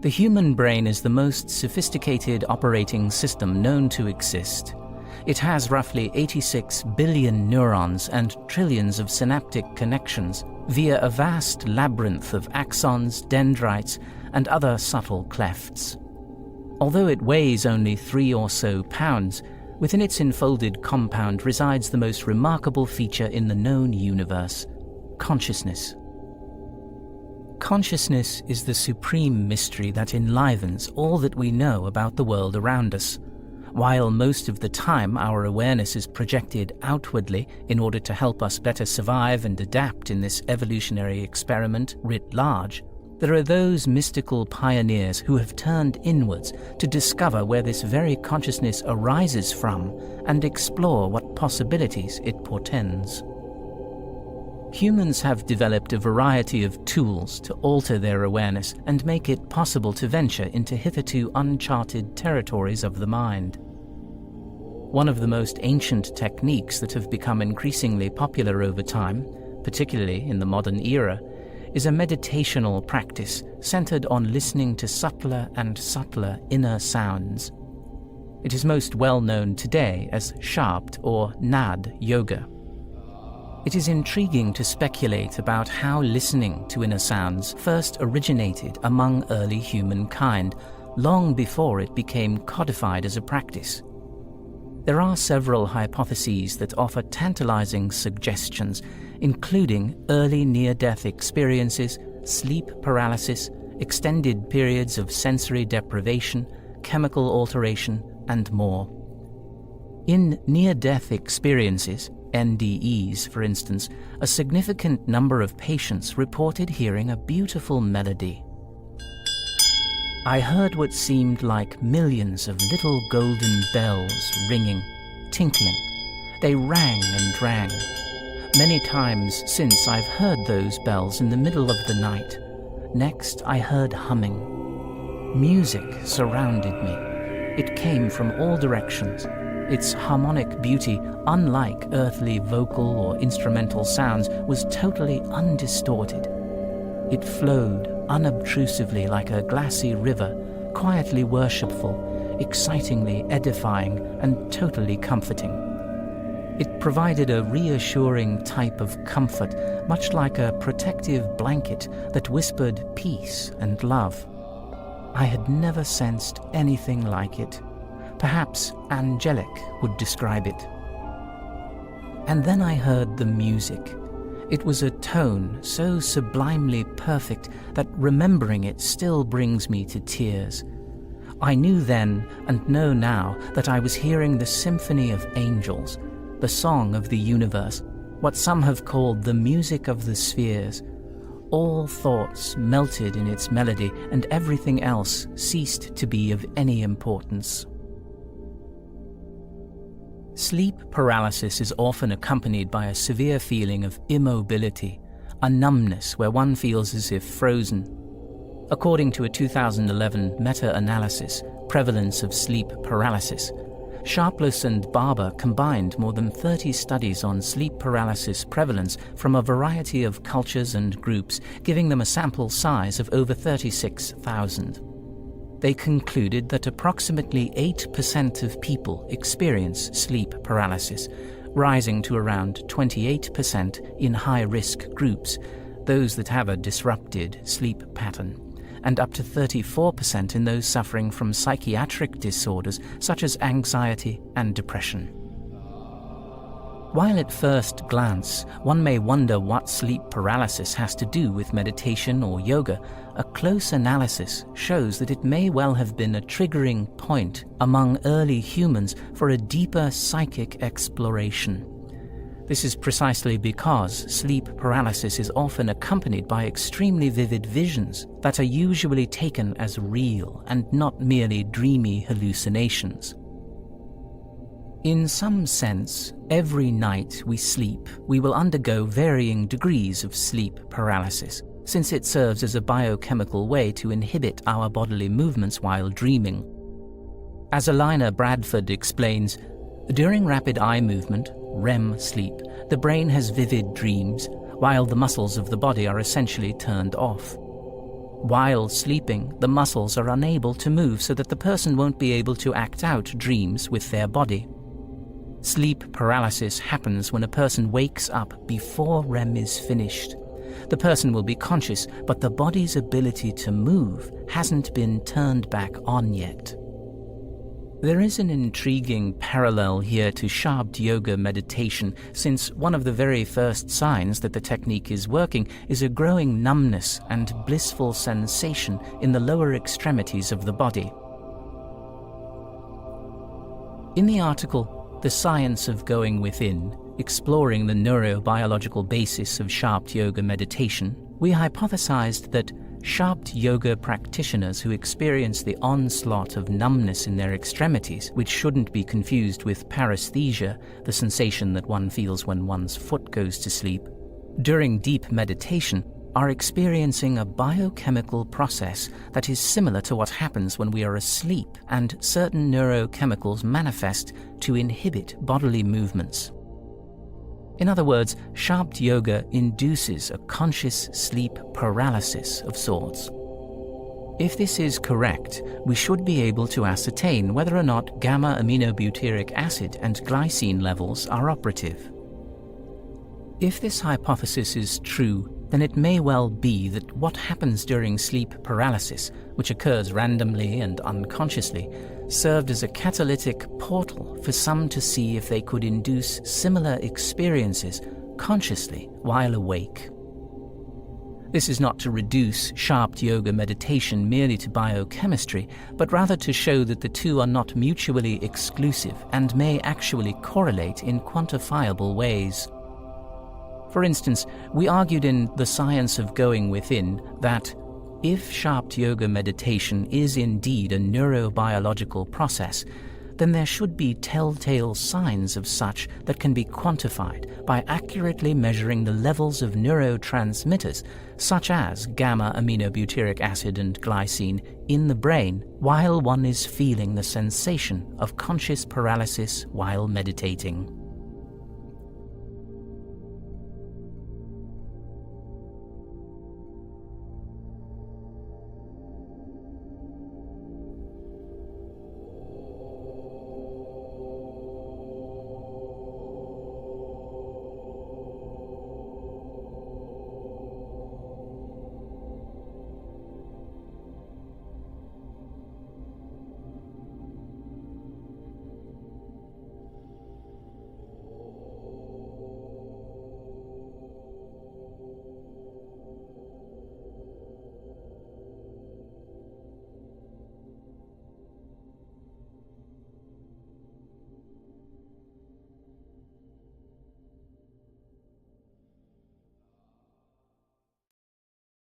The human brain is the most sophisticated operating system known to exist. It has roughly 86 billion neurons and trillions of synaptic connections via a vast labyrinth of axons, dendrites, and other subtle clefts. Although it weighs only 3 or so pounds, within its enfolded compound resides the most remarkable feature in the known universe: consciousness. Consciousness is the supreme mystery that enlivens all that we know about the world around us. While most of the time our awareness is projected outwardly in order to help us better survive and adapt in this evolutionary experiment writ large, there are those mystical pioneers who have turned inwards to discover where this very consciousness arises from and explore what possibilities it portends. Humans have developed a variety of tools to alter their awareness and make it possible to venture into hitherto uncharted territories of the mind. One of the most ancient techniques that have become increasingly popular over time, particularly in the modern era, is a meditational practice centered on listening to subtler and subtler inner sounds. It is most well known today as Shabd or Nad yoga. It is intriguing to speculate about how listening to inner sounds first originated among early humankind, long before it became codified as a practice. There are several hypotheses that offer tantalizing suggestions, including early near-death experiences, sleep paralysis, extended periods of sensory deprivation, chemical alteration, and more. In near-death experiences, NDEs for instance, a significant number of patients reported hearing a beautiful melody. I heard what seemed like millions of little golden bells ringing, tinkling. They rang and rang. Many times since I've heard those bells in the middle of the night. Next I heard humming. Music surrounded me. It came from all directions. Its harmonic beauty, unlike earthly vocal or instrumental sounds, was totally undistorted. It flowed unobtrusively like a glassy river, quietly worshipful, excitingly edifying, and totally comforting. It provided a reassuring type of comfort, much like a protective blanket that whispered peace and love. I had never sensed anything like it. Perhaps angelic would describe it. And then I heard the music. It was a tone so sublimely perfect that remembering it still brings me to tears. I knew then and know now that I was hearing the symphony of angels, the song of the universe, what some have called the music of the spheres. All thoughts melted in its melody, and everything else ceased to be of any importance. Sleep paralysis is often accompanied by a severe feeling of immobility, a numbness where one feels as if frozen. According to a 2011 meta-analysis, Prevalence of Sleep Paralysis, Sharpless and Barber combined more than 30 studies on sleep paralysis prevalence from a variety of cultures and groups, giving them a sample size of over 36,000. They concluded that approximately 8% of people experience sleep paralysis, rising to around 28% in high-risk groups, those that have a disrupted sleep pattern, and up to 34% in those suffering from psychiatric disorders such as anxiety and depression. While at first glance, one may wonder what sleep paralysis has to do with meditation or yoga, a close analysis shows that it may well have been a triggering point among early humans for a deeper psychic exploration. This is precisely because sleep paralysis is often accompanied by extremely vivid visions that are usually taken as real and not merely dreamy hallucinations. In some sense, every night we sleep, we will undergo varying degrees of sleep paralysis, since it serves as a biochemical way to inhibit our bodily movements while dreaming. As Alina Bradford explains, during rapid eye movement, REM sleep, the brain has vivid dreams, while the muscles of the body are essentially turned off. While sleeping, the muscles are unable to move so that the person won't be able to act out dreams with their body. Sleep paralysis happens when a person wakes up before REM is finished. The person will be conscious, but the body's ability to move hasn't been turned back on yet. There is an intriguing parallel here to Shabd yoga meditation, since one of the very first signs that the technique is working is a growing numbness and blissful sensation in the lower extremities of the body. In the article, The Science of Going Within, exploring the neurobiological basis of Shabd yoga meditation, we hypothesized that Shabd yoga practitioners who experience the onslaught of numbness in their extremities, which shouldn't be confused with paresthesia, the sensation that one feels when one's foot goes to sleep, during deep meditation, are experiencing a biochemical process that is similar to what happens when we are asleep, and certain neurochemicals manifest to inhibit bodily movements. In other words, Shabd yoga induces a conscious sleep paralysis of sorts. If this is correct, we should be able to ascertain whether or not gamma-aminobutyric acid and glycine levels are operative. If this hypothesis is true, then it may well be that what happens during sleep paralysis, which occurs randomly and unconsciously, served as a catalytic portal for some to see if they could induce similar experiences consciously while awake. This is not to reduce Shabd yoga meditation merely to biochemistry, but rather to show that the two are not mutually exclusive and may actually correlate in quantifiable ways. For instance, we argued in The Science of Going Within that if Shabd yoga meditation is indeed a neurobiological process, then there should be telltale signs of such that can be quantified by accurately measuring the levels of neurotransmitters, such as gamma-aminobutyric acid and glycine, in the brain while one is feeling the sensation of conscious paralysis while meditating.